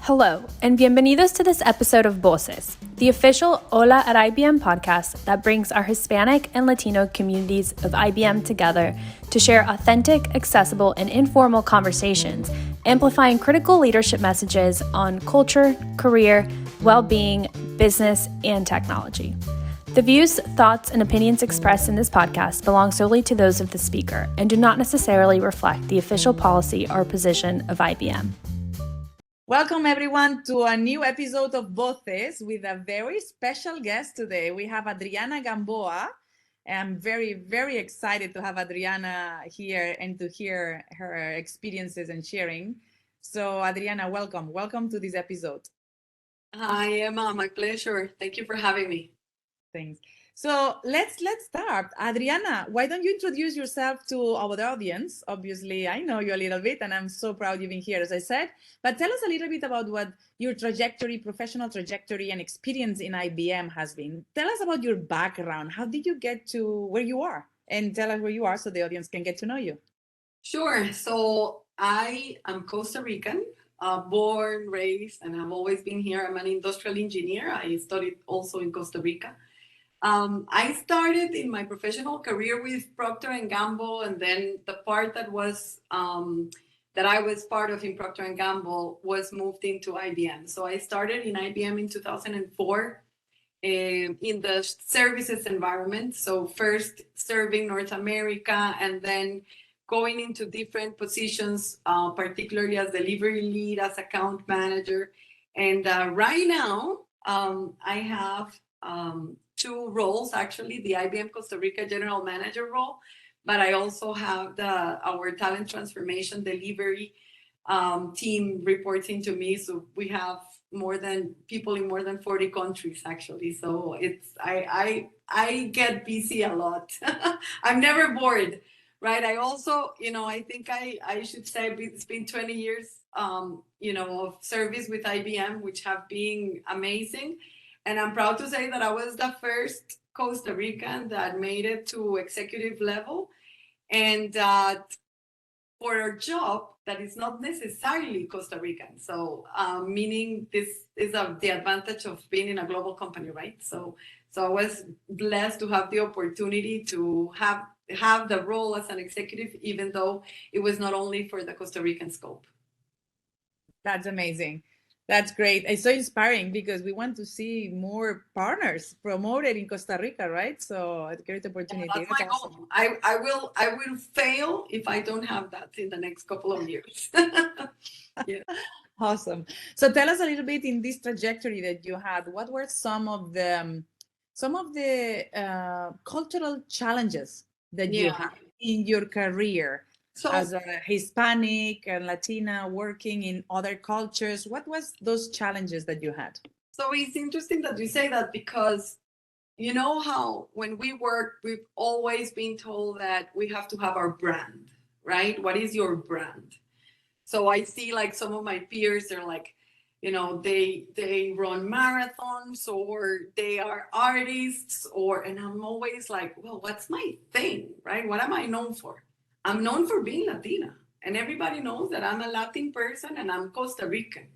Hello, and bienvenidos to this episode of Voces, the official Hola at IBM podcast that brings our Hispanic and Latino communities of IBM together to share authentic, accessible, and informal conversations, amplifying critical leadership messages on culture, career, well-being, business, and technology. The views, thoughts, and opinions expressed in this podcast belong solely to those of the speaker and do not necessarily reflect the official policy or position of IBM. Welcome everyone to a new episode of Voces with a very special guest today. We have Adriana Gamboa. I'm very, very excited to have Adriana here and to hear her experiences and sharing. So Adriana, welcome. Welcome to this episode. Hi, Emma. My pleasure. Thank you for having me. Thanks. So let's start. Adriana, why don't you introduce yourself to our audience? Obviously, I know you a little bit, and I'm so proud you've been here, as I said. But tell us a little bit about what your trajectory, professional trajectory, and experience in IBM has been. Tell us about your background. How did you get to where you are? And tell us where you are so the audience can get to know you. Sure. So I am Costa Rican, born, raised, and I've always been here. I'm an industrial engineer. I studied also in Costa Rica. I started in my professional career with Procter and Gamble, and then the part that was that I was part of in Procter and Gamble was moved into IBM. So I started in IBM in 2004 in the services environment. So first serving North America, and then going into different positions, particularly as delivery lead, as account manager, and right now I have two roles, actually, the IBM Costa Rica General Manager role, but I also have our talent transformation delivery team reporting to me. So we have more than people in more than 40 countries, actually. So I get busy a lot. I'm never bored, right? I also, I think I should say it's been 20 years, of service with IBM, which have been amazing. And I'm proud to say that I was the first Costa Rican that made it to executive level, and that for a job that is not necessarily Costa Rican. So meaning this is the advantage of being in a global company, right? So I was blessed to have the opportunity to have the role as an executive, even though it was not only for the Costa Rican scope. That's amazing. That's great. It's so inspiring because we want to see more partners promoted in Costa Rica, right? So it's a great opportunity. That's my goal. I will fail if I don't have that in the next couple of years. Yeah. Awesome. So tell us a little bit in this trajectory that you had. What were some of the cultural challenges that you had in your career? So, as a Hispanic and Latina working in other cultures, what was those challenges that you had? So it's interesting that you say that, because you know how when we work, we've always been told that we have to have our brand, right? What is your brand? So I see like some of my peers, they're like, they run marathons, or they are artists, and I'm always like, well, what's my thing, right? What am I known for? I'm known for being Latina, and everybody knows that I'm a Latin person and I'm Costa Rican,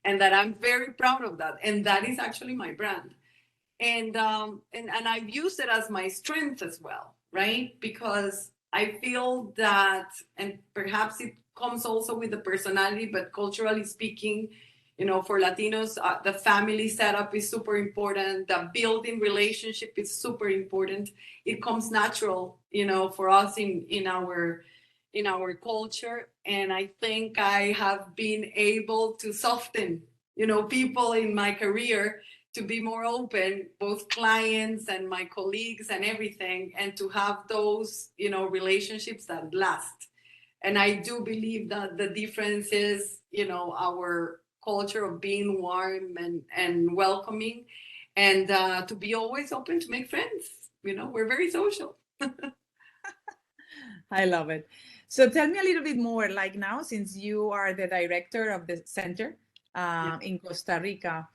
and that I'm very proud of that. And that is actually my brand. And I've used it as my strength as well, right? Because I feel that, and perhaps it comes also with the personality, but culturally speaking, for Latinos, the family setup is super important. The building relationship is super important. It comes natural, for us in our culture. And I think I have been able to soften, people in my career to be more open, both clients and my colleagues and everything, and to have those, relationships that last. And I do believe that the difference is, our culture of being warm and welcoming, and to be always open to make friends. We're very social. I love it. So tell me a little bit more, like now, since you are the director of the center in Costa Rica,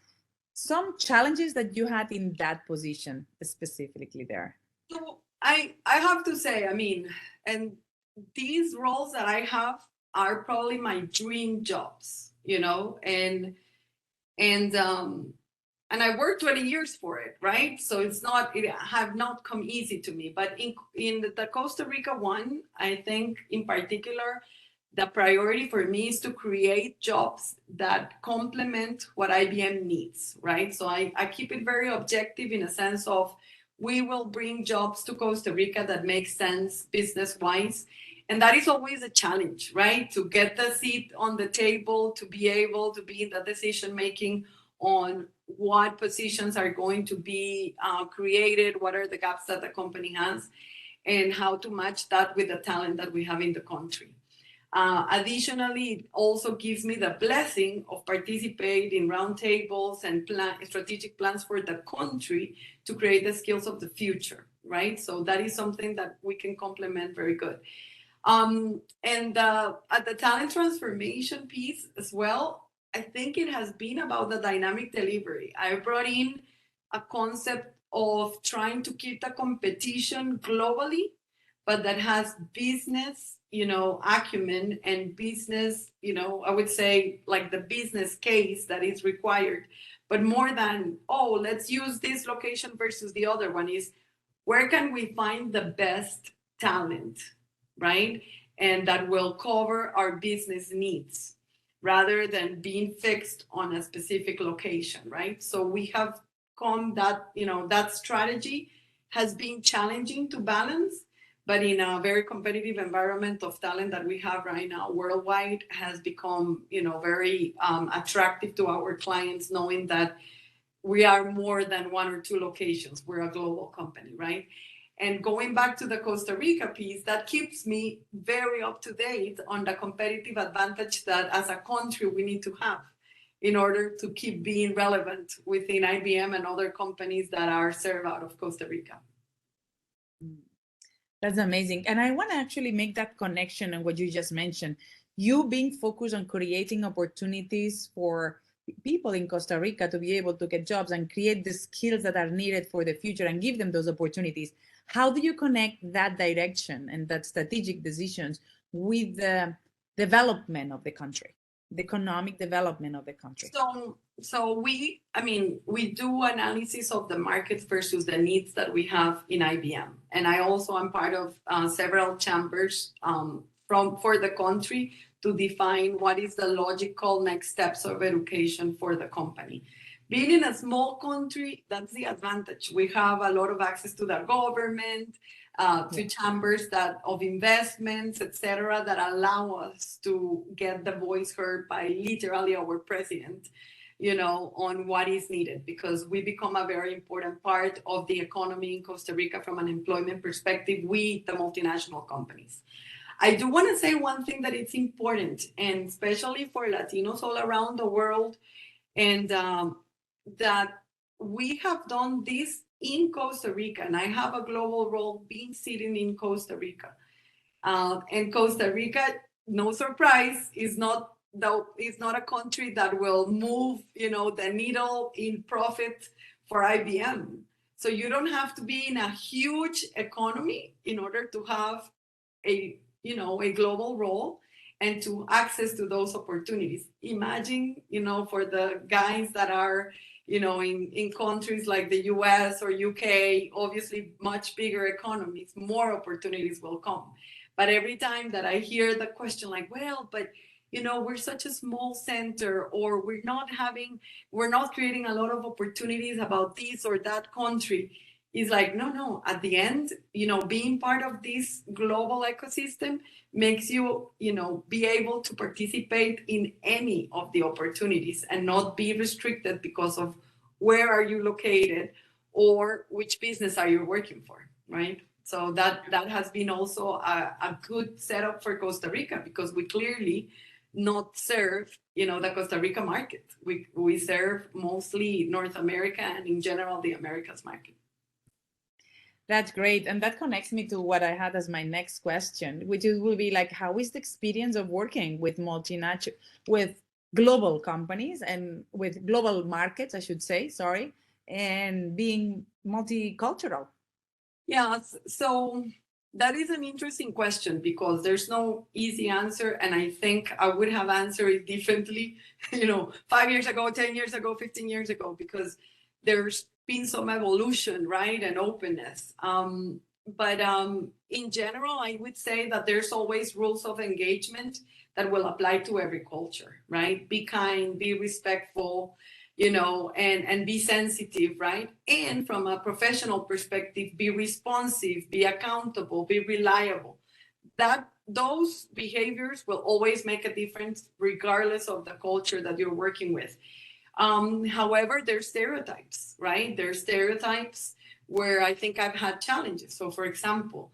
some challenges that you had in that position specifically there. So I have to say, and these roles that I have are probably my dream jobs, and And I worked 20 years for it, right? So it have not come easy to me. But in the Costa Rica one, I think in particular, the priority for me is to create jobs that complement what IBM needs, right? So I keep it very objective in a sense of we will bring jobs to Costa Rica that make sense business-wise. And that is always a challenge, right? To get the seat on the table, to be able to be in the decision-making on what positions are going to be created, what are the gaps that the company has, and how to match that with the talent that we have in the country. Additionally, it also gives me the blessing of participating in roundtables and strategic plans for the country to create the skills of the future, right? So that is something that we can complement very good. And at the talent transformation piece as well, I think it has been about the dynamic delivery. I brought in a concept of trying to keep the competition globally, but that has business, acumen and business, I would say like the business case that is required. But more than, let's use this location versus the other one is where can we find the best talent, right? And that will cover our business needs rather than being fixed on a specific location, right? So we have come that, that strategy has been challenging to balance, but in a very competitive environment of talent that we have right now worldwide has become, very attractive to our clients, knowing that we are more than one or two locations. We're a global company, right? And going back to the Costa Rica piece, that keeps me very up to date on the competitive advantage that as a country we need to have in order to keep being relevant within IBM and other companies that are served out of Costa Rica. That's amazing. And I want to actually make that connection on what you just mentioned. You being focused on creating opportunities for people in Costa Rica to be able to get jobs and create the skills that are needed for the future and give them those opportunities. How do you connect that direction and that strategic decisions with the development of the country, the economic development of the country? So we do analysis of the markets versus the needs that we have in IBM. And I also am part of several chambers for the country to define what is the logical next steps of education for the company. Being in a small country, that's the advantage. We have a lot of access to the government, to chambers of investments, etc., that allow us to get the voice heard by literally our president, on what is needed, because we become a very important part of the economy in Costa Rica from an employment perspective with the multinational companies. I do want to say one thing that it's important, and especially for Latinos all around the world, and that we have done this in Costa Rica, and I have a global role being sitting in Costa Rica. And Costa Rica, no surprise, is not a country that will move, the needle in profit for IBM. So you don't have to be in a huge economy in order to have a global role and to access to those opportunities. Imagine, for the guys that are, in countries like the US or UK, obviously much bigger economies, more opportunities will come. But every time that I hear the question like, well, but we're such a small center, or we're not creating a lot of opportunities about this or that country, is like, no, at the end, being part of this global ecosystem makes you, be able to participate in any of the opportunities and not be restricted because of where are you located or which business are you working for, right? So that has been also a good setup for Costa Rica, because we clearly not serve, the Costa Rica market. We serve mostly North America and in general the Americas market. That's great. And that connects me to what I had as my next question, which will be like, how is the experience of working with with global companies and with global markets, I should say, and being multicultural? Yeah, so That is an interesting question because there's no easy answer. And I think I would have answered it differently, 5 years ago, 10 years ago, 15 years ago, because there's been some evolution, right? And openness. But in general, I would say that there's always rules of engagement that will apply to every culture, right? Be kind, be respectful, and be sensitive, right? And from a professional perspective, be responsive, be accountable, be reliable. Those behaviors will always make a difference regardless of the culture that you're working with. However, there's stereotypes, right? There's stereotypes where I think I've had challenges. So for example,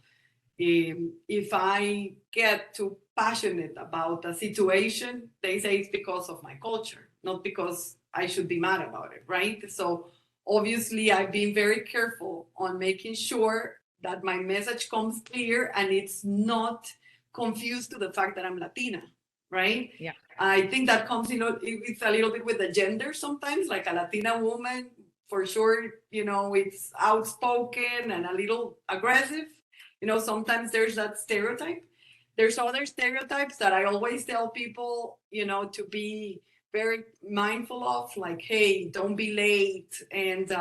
if I get too passionate about a situation, they say it's because of my culture, not because I should be mad about it, right? So obviously I've been very careful on making sure that my message comes clear and it's not confused to the fact that I'm Latina, right? Yeah. I think that comes, it's a little bit with the gender sometimes, like a Latina woman, for sure, it's outspoken and a little aggressive. Sometimes there's that stereotype. There's other stereotypes that I always tell people, to be very mindful of, like, hey, don't be late, and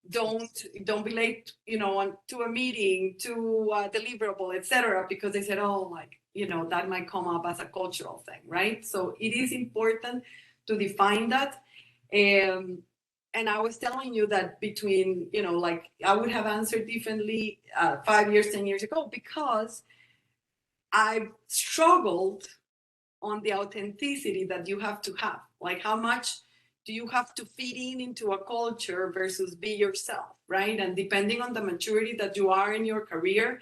don't be late, to a meeting, to a deliverable, etc. Because they said, oh, like, that might come up as a cultural thing, right? So it is important to define that. And I was telling you that between, like I would have answered differently 5 years, 10 years ago, because I've struggled on the authenticity that you have to have. Like, how much do you have to fit into a culture versus be yourself, right? And depending on the maturity that you are in your career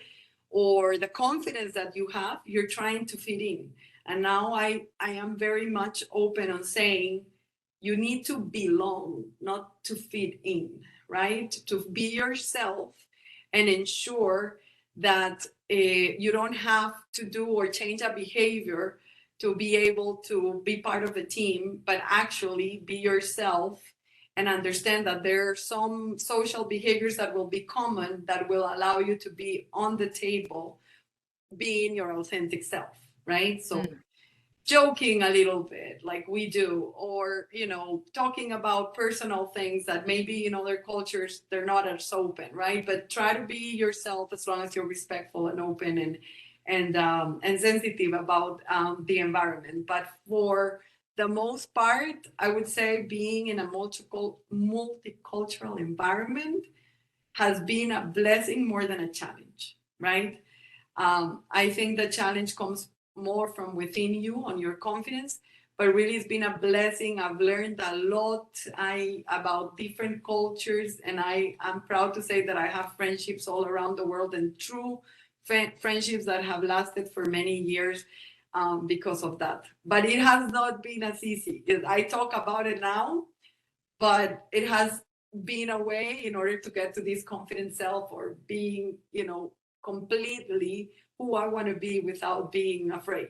or the confidence that you have, you're trying to fit in. And now I am very much open on saying, you need to belong, not to fit in, right? To be yourself and ensure that you don't have to do or change a behavior to be able to be part of a team, but actually be yourself and understand that there are some social behaviors that will be common that will allow you to be on the table being your authentic self, right? So joking a little bit like we do, or talking about personal things that maybe in other cultures they're not as open, right? But try to be yourself as long as you're respectful and open and sensitive about the environment. But for the most part, I would say being in a multicultural environment has been a blessing more than a challenge, right? I think the challenge comes more from within you on your confidence, but really it's been a blessing. I've learned a lot about different cultures, and I'm proud to say that I have friendships all around the world, and true friendships that have lasted for many years because of that. But it has not been as easy. I talk about it now, but it has been a way in order to get to this confident self, or being, completely who I want to be without being afraid.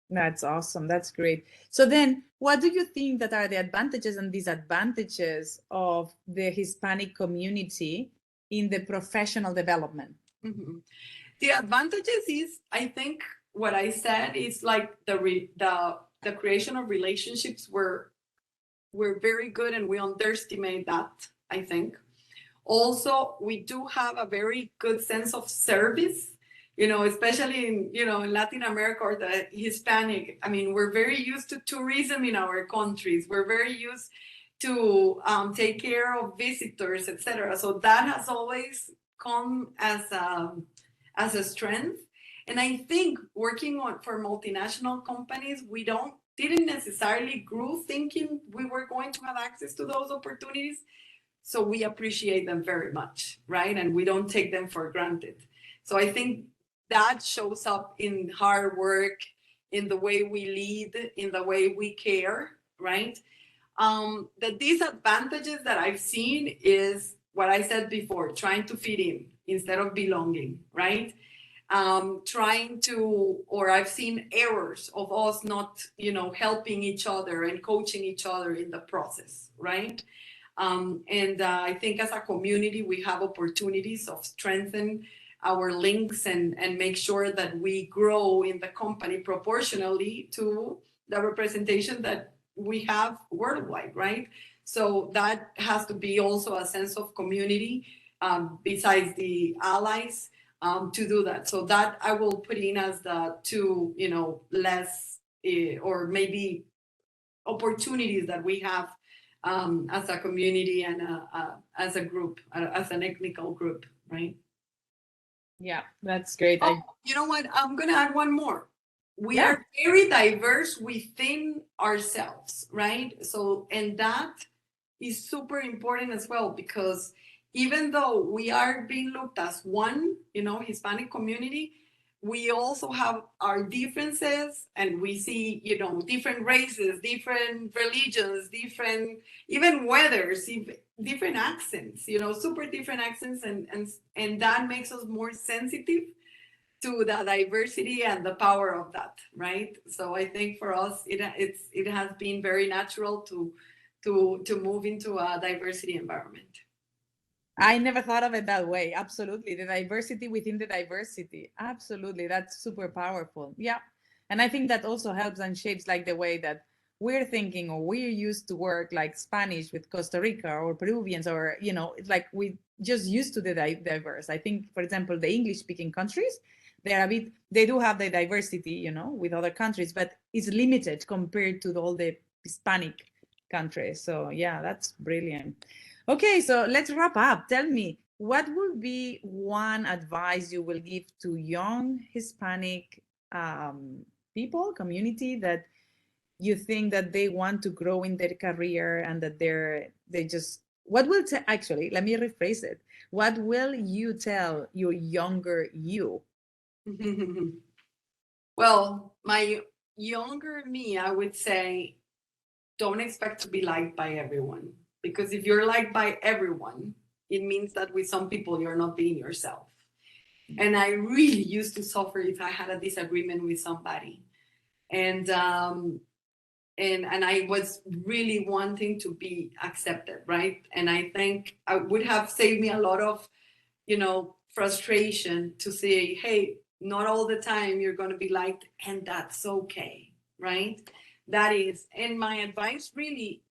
That's awesome. That's great. So then, what do you think that are the advantages and disadvantages of the Hispanic community in the professional development? Mm-hmm. The advantages is, I think, what I said is like the creation of relationships were very good, and we underestimate that, I think. Also, we do have a very good sense of service, especially in Latin America or the Hispanic. I mean, we're very used to tourism in our countries. We're very used to take care of visitors, etc. So that has always come as a strength. And I think working for multinational companies, we didn't necessarily grow thinking we were going to have access to those opportunities. So we appreciate them very much, right? And we don't take them for granted. So I think that shows up in hard work, in the way we lead, in the way we care, right? The disadvantages that I've seen is what I said before, trying to fit in instead of belonging, right? I've seen errors of us not, helping each other and coaching each other in the process, right? I think as a community, we have opportunities of strengthening our links and make sure that we grow in the company proportionally to the representation that we have worldwide, right? So that has to be also a sense of community, besides the allies, to do that. So that I will put in as the two, less or maybe opportunities that we have as a community and as a group, as an ethnical group, right? Yeah, that's great. Oh, you know what? I'm going to add one more. We Yeah. are very diverse within ourselves, right? So, and that is super important as well, because even though we are being looked as one, Hispanic community, we also have our differences, and we see, different races, different religions, different, even weathers, different accents, super different accents. And that makes us more sensitive to the diversity and the power of that, right? So I think for us, it has been very natural to move into a diversity environment. I never thought of it that way. Absolutely. The diversity within the diversity. Absolutely. That's super powerful. Yeah. And I think that also helps and shapes like the way that we're thinking, or we're used to work, like Spanish with Costa Rica or Peruvians, or, it's like we just used to the diverse. I think, for example, the English speaking countries, they do have the diversity, with other countries, but it's limited compared to all the Hispanic countries. So yeah, that's brilliant. Okay, so let's wrap up. Tell me, what would be one advice you will give to young Hispanic people, community, that you think that they want to grow in their career, and that actually, let me rephrase it. What will you tell your younger you? Well, my younger me, I would say, don't expect to be liked by everyone. Because if you're liked by everyone, it means that with some people, you're not being yourself. And I really used to suffer if I had a disagreement with somebody. And I was really wanting to be accepted, right? And I think I would have saved me a lot of, frustration to say, hey, not all the time you're going to be liked, and that's okay, right? That is, and my advice really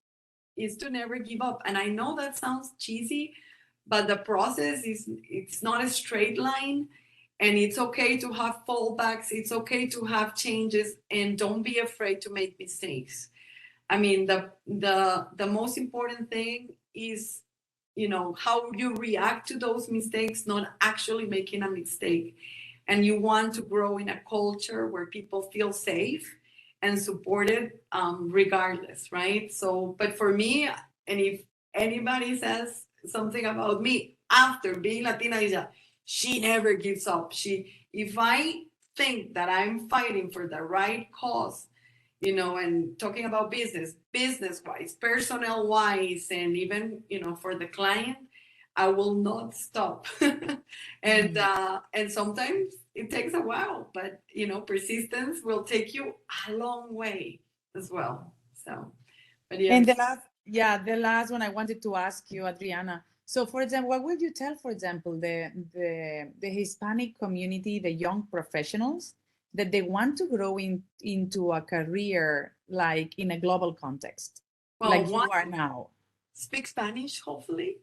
is to never give up. And I know that sounds cheesy, but the process it's not a straight line, and it's okay to have fallbacks. It's okay to have changes, and don't be afraid to make mistakes. I mean, the most important thing is, how you react to those mistakes, not actually making a mistake. And you want to grow in a culture where people feel safe and supported, regardless, right? So, but for me, and if anybody says something about me after being Latina, she never gives up. If I think that I'm fighting for the right cause, and talking about business wise, personnel wise, and even, for the client, I will not stop. And sometimes it takes a while, but persistence will take you a long way as well. So, but yeah. And the last one I wanted to ask you, Adriana. So, for example, what would you tell, for example, the Hispanic community, the young professionals, that they want to grow into a career like in a global context, Well, like you are now? Speak Spanish, hopefully.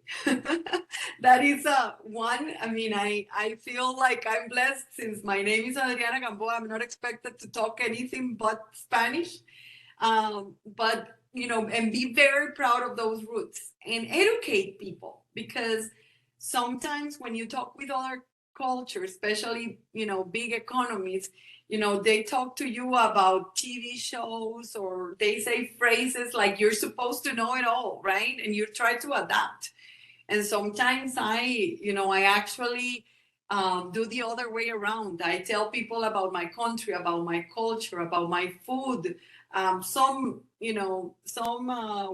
That is one. I mean, I feel like I'm blessed, since my name is Adriana Gamboa. I'm not expected to talk anything but Spanish. But, and be very proud of those roots and educate people, because sometimes when you talk with other cultures, especially, big economies, they talk to you about TV shows, or they say phrases like you're supposed to know it all, right? And you try to adapt. And sometimes I actually do the other way around. I tell people about my country, about my culture, about my food, some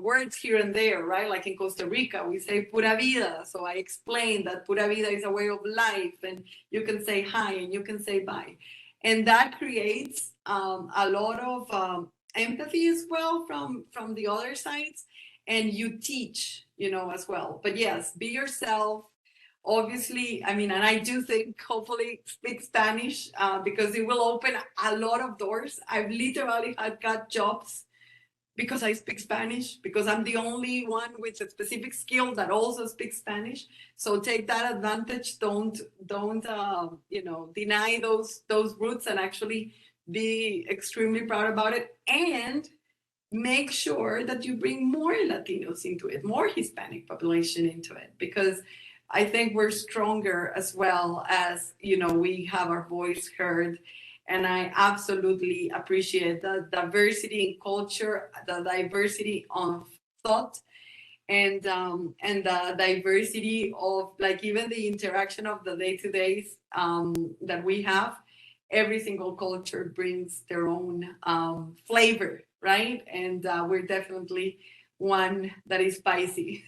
words here and there, right? Like in Costa Rica, we say pura vida. So I explain that pura vida is a way of life, and you can say hi and you can say bye. And that creates a lot of empathy as well from the other sides, and you teach, as well. But yes, be yourself. obviously, I mean, and I do think hopefully speak Spanish because it will open a lot of doors. I've literally had got jobs because I speak Spanish, because I'm the only one with a specific skill that also speaks Spanish. So take that advantage. Don't deny those roots, and actually be extremely proud about it. And make sure that you bring more Latinos into it, more Hispanic population into it, because I think we're stronger as well as, we have our voice heard. And I absolutely appreciate the diversity in culture, the diversity of thought, and the diversity of, like, even the interaction of the day-to-days that we have. Every single culture brings their own flavor, right? And we're definitely one that is spicy.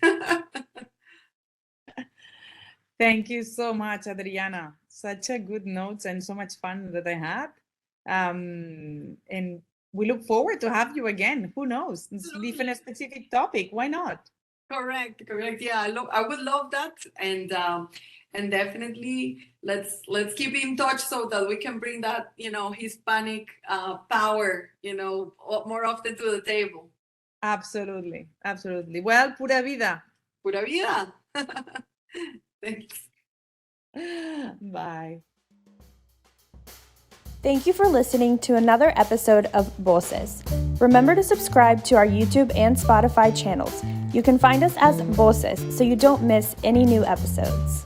Thank you so much, Adriana. Such a good notes and so much fun that I had. And we look forward to have you again. Who knows? Different a specific topic. Why not? Correct. Yeah, I would love that, and definitely let's keep in touch so that we can bring that Hispanic power more often to the table. Absolutely. Well, pura vida. Pura vida. Thanks. Bye. Thank you for listening to another episode of Voces. Remember to subscribe to our YouTube and Spotify channels. You can find us as Voces so you don't miss any new episodes.